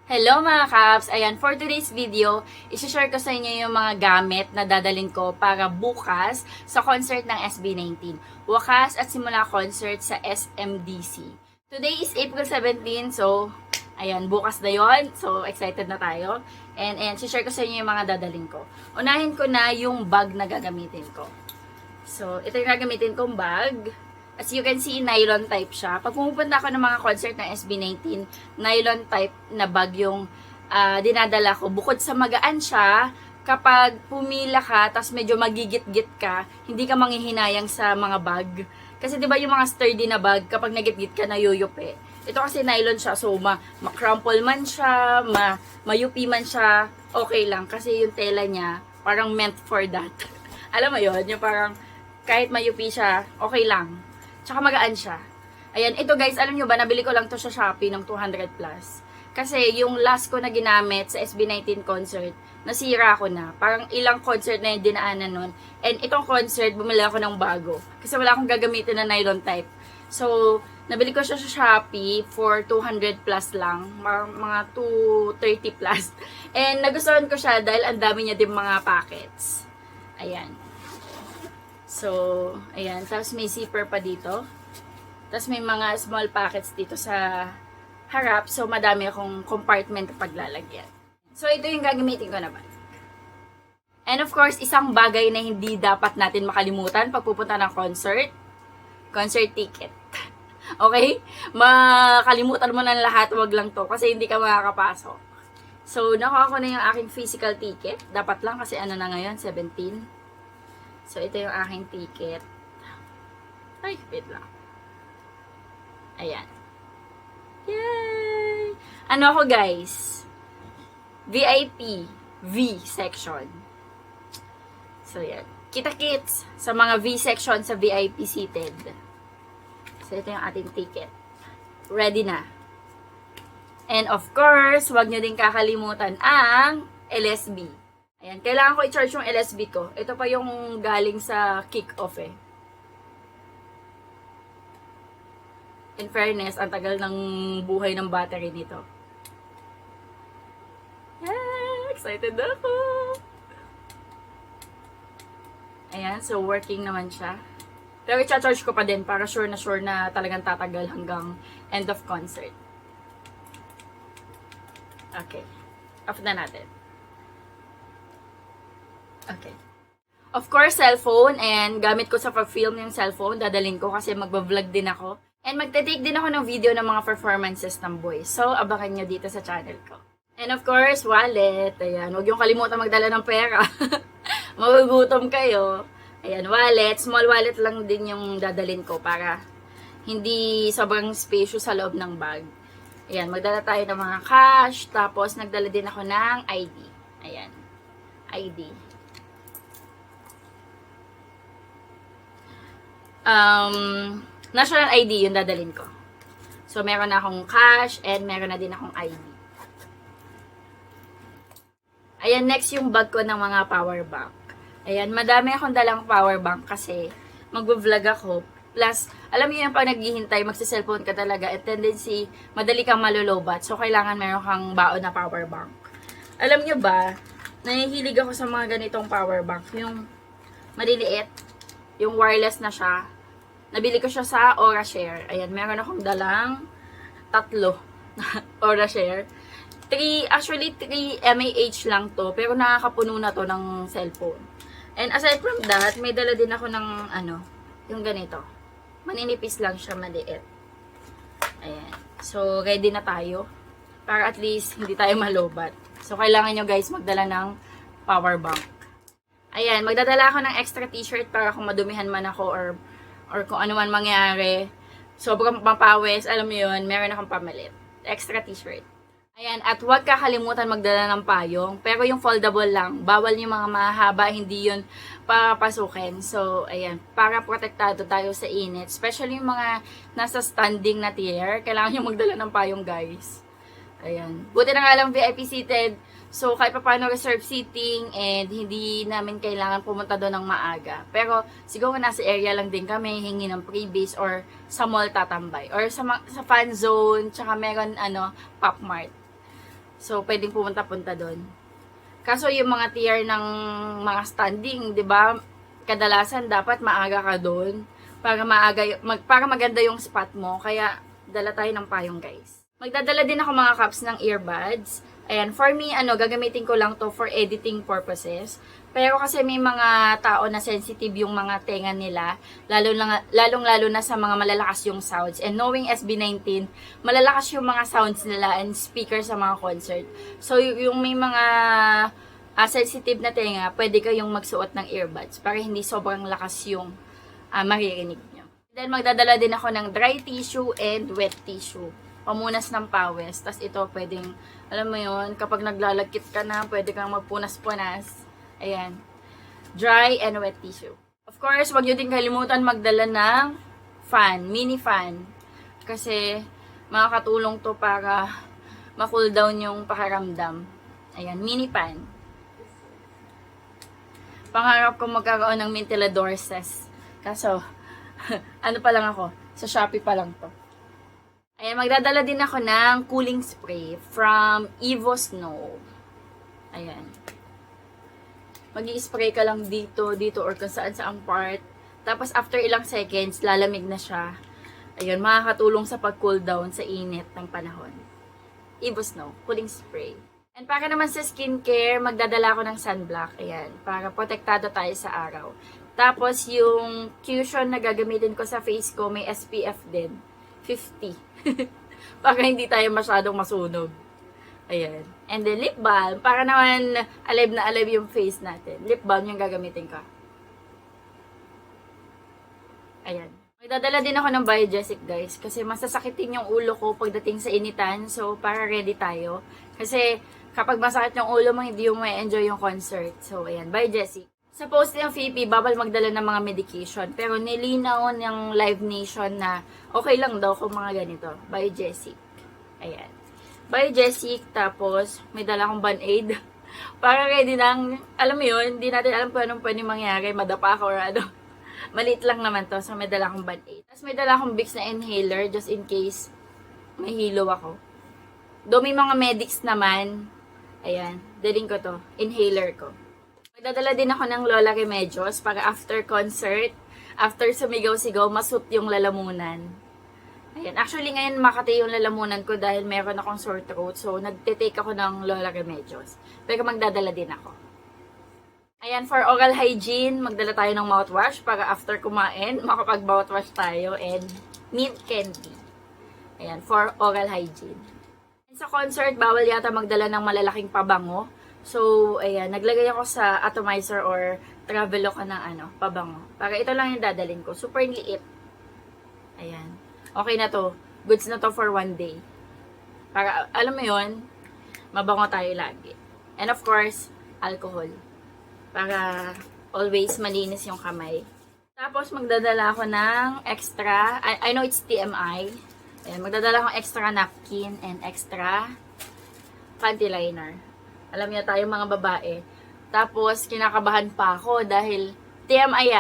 Hello mga Kaps! Ayan, for today's video, isi-share ko sa inyo yung mga gamit na dadalhin ko para bukas sa concert ng SB19. Wakas at simula concert sa SMDC. Today is April 17, so ayan, bukas na yon. So, excited na tayo. And ayan, isi-share ko sa inyo yung mga dadalhin ko. Unahin ko na yung bag na gagamitin ko. So, ito yung gagamitin kong bag. As you can see, nylon type siya. Pag pumupunta ako ng mga concert ng SB19, nylon type na bag yung dinadala ko. Bukod sa magaan siya, kapag pumila ka, tas medyo magigit-git ka, hindi ka manghihinayang sa mga bag. Kasi 'di ba yung mga sturdy na bag, kapag nagit-git ka, nayuyupi. Ito kasi nylon siya, so ma-crumple man siya, mayupi man siya, okay lang. Kasi yung tela niya, parang meant for that. Alam mo yon, yung parang kahit mayupi siya, okay lang. Tsaka magaan siya. Ayan, ito guys, alam nyo ba, nabili ko lang to sa Shopee ng 200 plus. Kasi yung last ko na ginamit sa SB19 concert, nasira ko na. Parang ilang concert na yung dinaanan nun. And itong concert, bumili ako ng bago. Kasi wala akong gagamitin na nylon type. So, nabili ko siya sa Shopee for 200 plus lang. Mga 230 plus. And nagustuhan ko siya dahil ang dami niya din mga packets. Ayan. So, ayan. Tapos may zipper pa dito. Tapos may mga small packets dito sa harap. So, madami akong compartment paglalagyan. So, ito yung gagamitin ko naman. And of course, isang bagay na hindi dapat natin makalimutan pag pupunta ng concert. Concert ticket. Okay? Makalimutan mo na lahat. Wag lang to. Kasi hindi ka makakapasok. So, nakuha ko na yung aking physical ticket. Dapat lang kasi ano na ngayon, 17. So, ito yung aking ticket. Ay, wait lang. Ayan. Yay! Ano ako, guys? VIP. V section. So, yan. Kita-kits sa mga V section sa VIP seated. So, ito yung ating ticket. Ready na. And of course, huwag nyo din kakalimutan ang LSB. Ayan, kailangan ko i-charge yung LSB ko. Ito pa yung galing sa kick-off eh. In fairness, ang tagal ng buhay ng battery nito. Yeah, excited ako! Ayan, so working naman siya. Pero i-charge ko pa din para sure na talagang tatagal hanggang end of concert. Okay. Off na natin. Okay. Of course, cellphone, and gamit ko sa pag-film yung cellphone, dadalhin ko kasi magbablog din ako. And magte-take din ako ng video ng mga performances ng boys. So, abangan nyo dito sa channel ko. And of course, wallet. Ayan, huwag yung kalimutan magdala ng pera. Magugutom kayo. Ayan, wallet. Small wallet lang din yung dadalhin ko para hindi sobrang spacious sa loob ng bag. Ayan, magdala tayo ng mga cash. Tapos, nagdala din ako ng ID. Ayan, ID. National ID yung dadalhin ko. So, meron na akong cash and meron na din akong ID. Ayan, next yung bag ko ng mga power bank. Ayan, madami akong dalang power bank kasi mag-vlog ako. Plus, alam niyo yung pag naghihintay, magsa-cellphone ka talaga, at tendency, madali kang malulobat. So, kailangan meron kang baon na power bank. Alam niyo ba, nahihilig ako sa mga ganitong power bank. Yung maliliit, yung wireless na siya. Nabili ko siya sa Orashare. Ayan, meron akong dalang 3 Orashare. 3 mAh lang to, pero nakakapuno na to ng cellphone. And aside from that, may dala din ako ng yung ganito. Maninipis lang siya, maliit. Ayan. So, ready na tayo. Para at least hindi tayo malobat. So, kailangan nyo guys magdala ng power bank. Ayan, magdadala ako ng extra t-shirt para kung madumihan man ako or kung ano man mangyari. Sobrang mapawis, alam mo yun, meron akong pamalit. Extra t-shirt. Ayan, at huwag kakalimutan magdala ng payong. Pero yung foldable lang. Bawal yung mga mahaba, hindi yun papasukin. So, ayan, para protektado tayo sa init. Especially yung mga nasa standing na tier. Kailangan yung magdala ng payong, guys. Ayan. Buti na nga lang VIP seated. So, kahit pa paano reserve seating and hindi namin kailangan pumunta doon ng maaga. Pero, siguro nasa area lang din kami, hingi ng freebies or sa mall tatambay. Or sa fan zone, tsaka meron, Pop Mart. So, pwedeng pumunta-punta doon. Kaso yung mga tier ng mga standing, 'di ba? Kadalasan dapat maaga ka doon para para maganda yung spot mo. Kaya dala tayo ng payong, guys. Magdadala din ako mga caps ng earbuds. Ayan, for me, gagamitin ko lang to for editing purposes. Pero kasi may mga tao na sensitive yung mga tenga nila, lalong-lalo na sa mga malalakas yung sounds. And knowing SB19, malalakas yung mga sounds nila and speaker sa mga concert. So, yung may mga sensitive na tenga, pwede kayong magsuot ng earbuds para hindi sobrang lakas yung maririnig nyo. Then, magdadala din ako ng dry tissue and wet tissue. Pamunas ng pawis. Tapos ito, pwedeng, alam mo yun, kapag naglalagkit ka na, pwede kang magpunas-punas. Ayan. Dry and wet tissue. Of course, wag nyo din kalimutan magdala ng fan, mini fan. Kasi, makakatulong to para ma-cool down yung pakiramdam. Ayan, mini fan. Pangarap ko magkaroon ng ventilador ses. Kaso, ano pa lang ako, sa Shopee pa lang to. Ayan, magdadala din ako ng cooling spray from Evo Snow. Ayan. Mag-i-spray ka lang dito, or kung saan saang part. Tapos after ilang seconds, lalamig na siya. Ayun, makakatulong sa pag-cool down sa init ng panahon. Evo Snow, cooling spray. And para naman sa skincare, magdadala ako ng sunblock. Ayan, para protektado tayo sa araw. Tapos yung cushion na gagamitin ko sa face ko, may SPF din. 50. Para hindi tayo masyadong masunog. Ayan. And then lip balm, para naman alive na alive yung face natin. Lip balm yung gagamitin ka. Ayan. Magdadala din ako ng Biogesic, guys. Kasi masasakitin yung ulo ko pagdating sa initan. So, para ready tayo. Kasi kapag masakit yung ulo mo, hindi mo ma-enjoy yung concert. So, ayan. Biogesic. Sa post ng FEP, bawal magdala ng mga medication. Pero nilinaw ng Live Nation na okay lang daw kung mga ganito. Biogesic. Ayan. Biogesic, tapos may dala akong Band-Aid. Para ready lang, alam mo yun, hindi natin alam kung anong pwede mangyari, madapa ako or ano. Maliit lang naman to, so may dala akong Band-Aid. Tapos may dala akong Vicks na inhaler, just in case may hilo ako. Do may mga medics naman, ayan, daling ko to, inhaler ko. Magdadala din ako ng Lola Remedios para after concert, after sumigaw-sigaw, masut yung lalamunan. Ayan. Actually, ngayon makati yung lalamunan ko dahil meron akong sore throat. So, nagtitake ako ng Lola Remedios. Pero magdadala din ako. Ayan, for oral hygiene, magdala tayo ng mouthwash para after kumain, makapag-mouthwash tayo and mint candy. Ayan, for oral hygiene. Sa concert, bawal yata magdala ng malalaking pabango. So, ayan, naglagay ako sa atomizer or Traveloka ng pabango. Para ito lang yung dadalhin ko. Super liit. Ayan. Okay na to. Goods na to for one day. Para, alam mo yun, mabango tayo lagi. And of course, alcohol. Para always malinis yung kamay. Tapos, magdadala ako ng extra, I know it's TMI. Ayan, magdadala akong extra napkin and extra panty liner. Alam niya tayo mga babae. Tapos, kinakabahan pa ako dahil TMI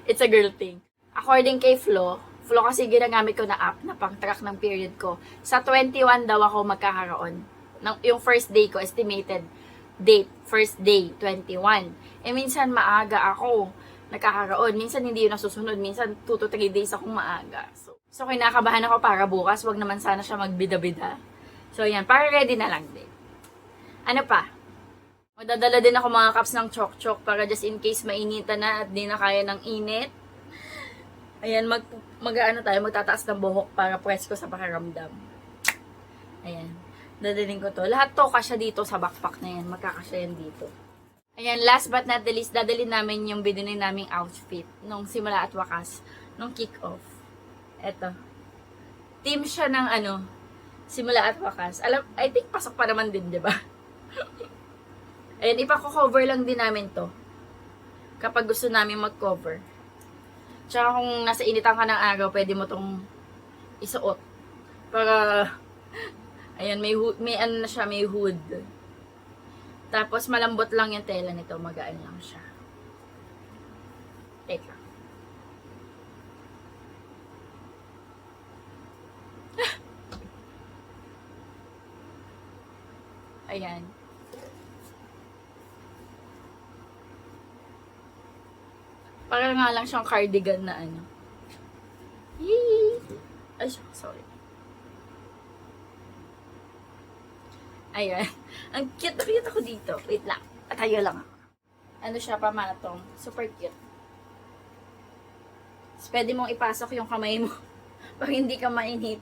it's a girl thing. According kay Flo kasi ginagamit ko na app na pang-track ng period ko. Sa 21 daw ako magkakaroon. Yung first day ko, estimated date, first day, 21. Minsan maaga ako nagkakaroon. Minsan hindi yun nasusunod. Minsan 2 to 3 days akong maaga. So kinakabahan ako para bukas. Wag naman sana siya magbida-bida. So, yan. Para ready na lang din. Ano pa? Magdadala din ako mga cups ng chok-chok para just in case mainitan na at di na kaya ng init. Ayan, magtataas ng buhok para presko sa pakiramdam. Ayan, dadalhin ko to. Lahat to kasya dito sa backpack na yan. Magkakasya yan dito. Ayan, last but not the least, dadalhin namin yung binili naming outfit nung simula at wakas, nung kick-off. Eto. Team siya ng simula at wakas. I think pasok pa naman din, di ba? Ayan, ipako-cover lang din namin to. Kapag gusto namin mag-cover. Tsaka kung nasa initan ka ng araw, pwede mo tong isuot. Para, ayan, may ano na siya, may hood. Tapos, malambot lang yung tela nito. Magaan lang siya. Teka. Ayan. Para nga lang siyang cardigan na ano. Yee! Ay, sorry. Ayan. Ang cute na cute ako dito. Wait lang. Tayo lang ako. Ano siya, pamatong. Super cute. Tapos pwede mong ipasok yung kamay mo pag hindi ka mainit.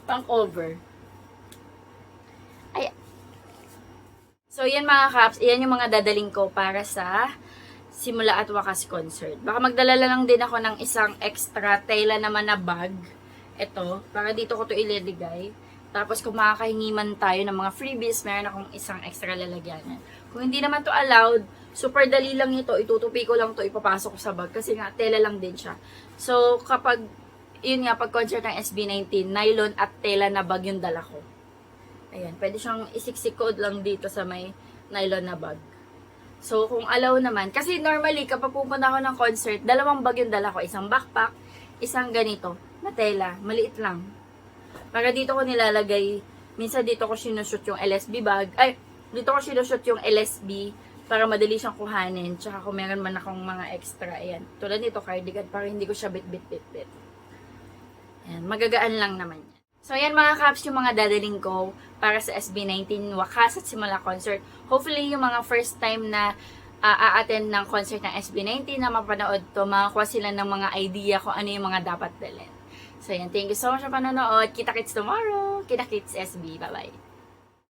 Pang cover. Ay. So, yan mga kaps. Yan yung mga dadaling ko para sa Simula at Wakas concert. Baka magdala lang din ako ng isang extra tela naman na bag. Ito. Para dito ko to ilalagay. Tapos kung makakahingi man tayo ng mga freebies, meron akong isang extra lalagyanan. Kung hindi naman to allowed, super dali lang ito. Itutupi ko lang to, ipapasok ko sa bag. Kasi nga, tela lang din siya. So, kapag, yun nga, pag concert ng SB19, nylon at tela na bag yung dala ko. Ayan, pwede siyang isiksikod lang dito sa may nylon na bag. So, kung allow naman, kasi normally, kapag pupunta ako ng concert, dalawang bag yung dala ko. Isang backpack, isang ganito, na tela, maliit lang. Para dito ko nilalagay, minsan dito ko sinushoot yung LSB bag, ay, dito ko sinushoot yung LSB, para madali siyang kuhanin, tsaka kung meron man akong mga extra, ayan. Tulad nito, cardigan, para hindi ko siya bit-bit-bit-bit. Ayan, magagaan lang naman yan. So, ayan mga kaps, yung mga dadaling ko para sa SB19 Wakas at Simula concert. Hopefully, yung mga first time na a-attend ng concert ng SB19 na mapanood to, makakuha sila ng mga idea kung ano yung mga dapat dalhin. So, ayan. Thank you so much sa panonood. Kita-kits tomorrow. Kita-kits SB. Bye-bye.